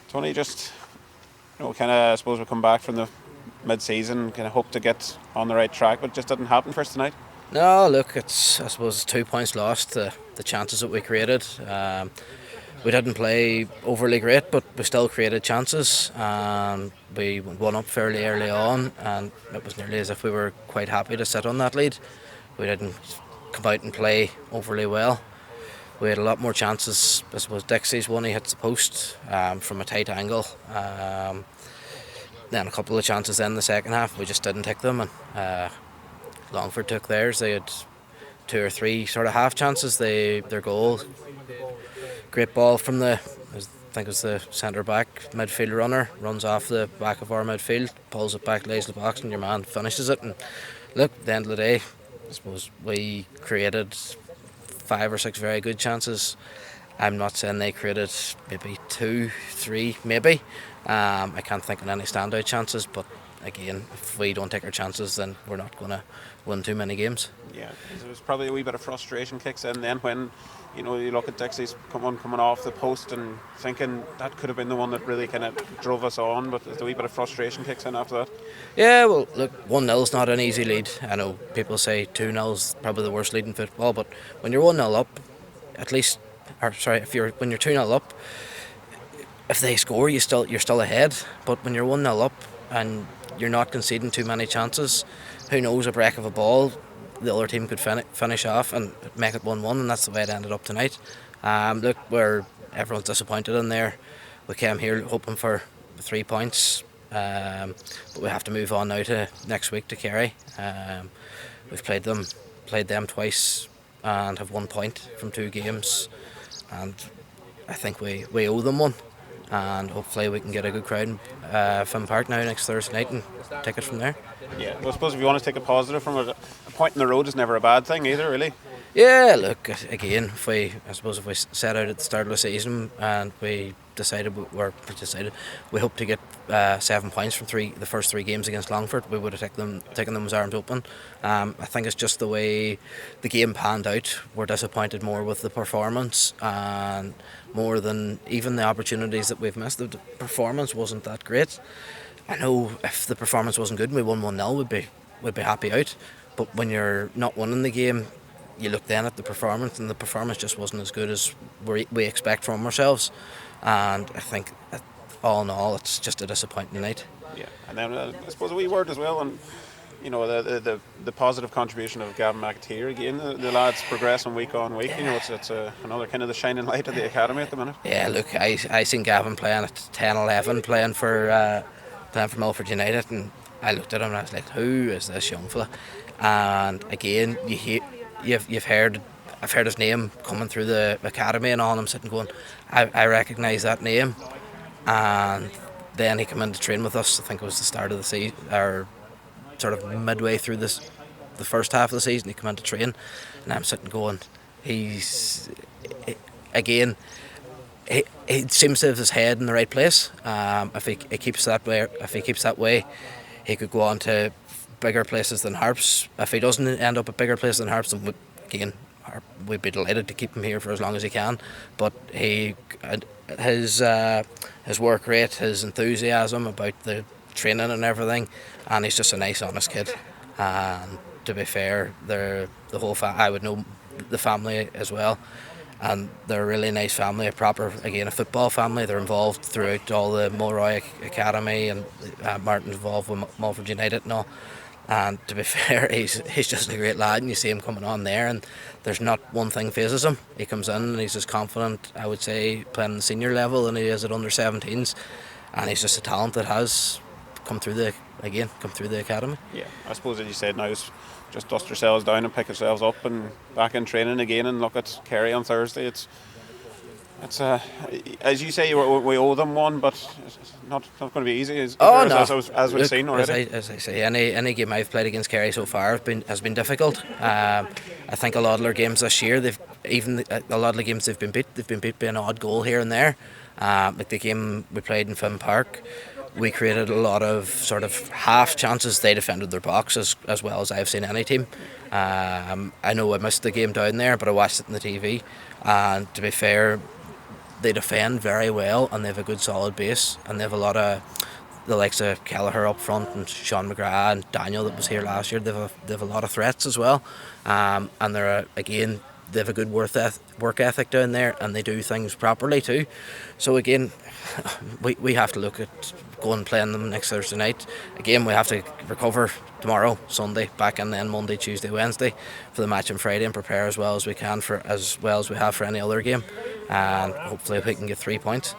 Tony, just kind of, I suppose we come back from the mid-season, kind of hope to get on the right track, but it just didn't happen for us tonight. No, look, I suppose it's 2 points lost. The chances that we created, we didn't play overly great, but we still created chances. We won up fairly early on, and it was nearly as if we were quite happy to sit on that lead. We didn't come out and play overly well. We had a lot more chances. I suppose Dixie's one, he hits the post from a tight angle. Then a couple of chances in the second half, we just didn't take them, and Longford took theirs. They had 2 or 3 sort of half chances. Their goal, great ball from I think it was the centre back midfield runner, runs off the back of our midfield, pulls it back, lays the box, and your man finishes it. And look, at the end of the day, I suppose we created 5 or 6 very good chances. I'm not saying they created maybe 2, 3, maybe. I can't think of any standout chances, but again, if we don't take our chances, then we're not going to win too many games. Yeah, there was probably a wee bit of frustration kicks in then when you look at Dixie's coming off the post and thinking that could have been the one that really kind of drove us on, but there's a wee bit of frustration kicks in after that. Yeah, well, look, 1-0's not an easy lead. I know people say 2-0's probably the worst lead in football, but when you're 1-0 up, when you're 2-0 up, if they score, you're still ahead. But when you're 1-0 up and you're not conceding too many chances, who knows, a break of a ball, the other team could finish off and make it 1-1, and that's the way it ended up tonight. Look, everyone's disappointed in there. We came here hoping for 3 points, but we have to move on now to next week to Kerry. We've played them twice and have 1 point from 2 games, and I think we owe them one. And hopefully we can get a good crowd in Finn Park now next Thursday night and take it from there. Yeah, well, I suppose if you want to take a positive from it, a point in the road is never a bad thing either, really. Yeah, look, again, if we set out at the start of the season and we decided we hope to get 7 points from the first 3 games against Longford, we would have taken them as arms open. I think it's just the way the game panned out. We're disappointed more with the performance, and more than even the opportunities that we've missed. The performance wasn't that great. I know if the performance wasn't good and we won 1-0, we'd be happy out. But when you're not winning the game, you look then at the performance, and the performance just wasn't as good as we expect from ourselves. And I think, all in all, it's just a disappointing night. Yeah, and then I suppose a wee word as well on the positive contribution of Gavin McAteer again. The lads progressing week on week. It's another kind of the shining light of the academy at the minute. Yeah, look, I seen Gavin playing at 10-11, playing for Longford United, and I looked at him and I was like, who is this young fella? And again, I've heard his name coming through the academy and all, and I'm sitting going, I recognise that name. And then he came in to train with us. I think it was the start of the season, or sort of midway through the first half of the season. He came in to train, and I'm sitting going, he seems to have his head in the right place. If he keeps that way, he could go on to bigger places than Harps. If he doesn't end up at bigger places than Harps, then we'd be delighted to keep him here for as long as he can. But his work rate, his enthusiasm about the training and everything, and he's just a nice, honest kid. And to be fair, the whole I would know the family as well, and they're a really nice family, a football family. They're involved throughout all the Mulroy Academy, and Martin's involved with Longford United and all. And to be fair, he's just a great lad, and you see him coming on there, and there's not one thing phases him. He comes in and he's as confident, I would say, playing at the senior level than he is at under 17s, and he's just a talent that has come through the academy. Yeah, I suppose as you said, now is just dust yourselves down and pick yourselves up and back in training again and look at Kerry on Thursday. It's as you say, we owe them one, but it's not going to be easy as we've seen already. As I say, any game I've played against Kerry so far has been difficult. I think a lot of their games this year, a lot of the games they've been beat by an odd goal here and there. Like the game we played in Finn Park, we created a lot of sort of half chances. They defended their box as well as I've seen any team. I know I missed the game down there, but I watched it on the TV, and to be fair, they defend very well, and they have a good solid base, and they have a lot of the likes of Kelleher up front and Sean McGrath and Daniel that was here last year. They have a lot of threats as well, and they're again they have a good work ethic down there, and they do things properly too. So again, we have to look at going and playing them next Thursday night. Again, we have to recover tomorrow, Sunday, back in then Monday, Tuesday, Wednesday for the match on Friday, and prepare as well as we can for as well as we have for any other game, and hopefully we can get 3 points.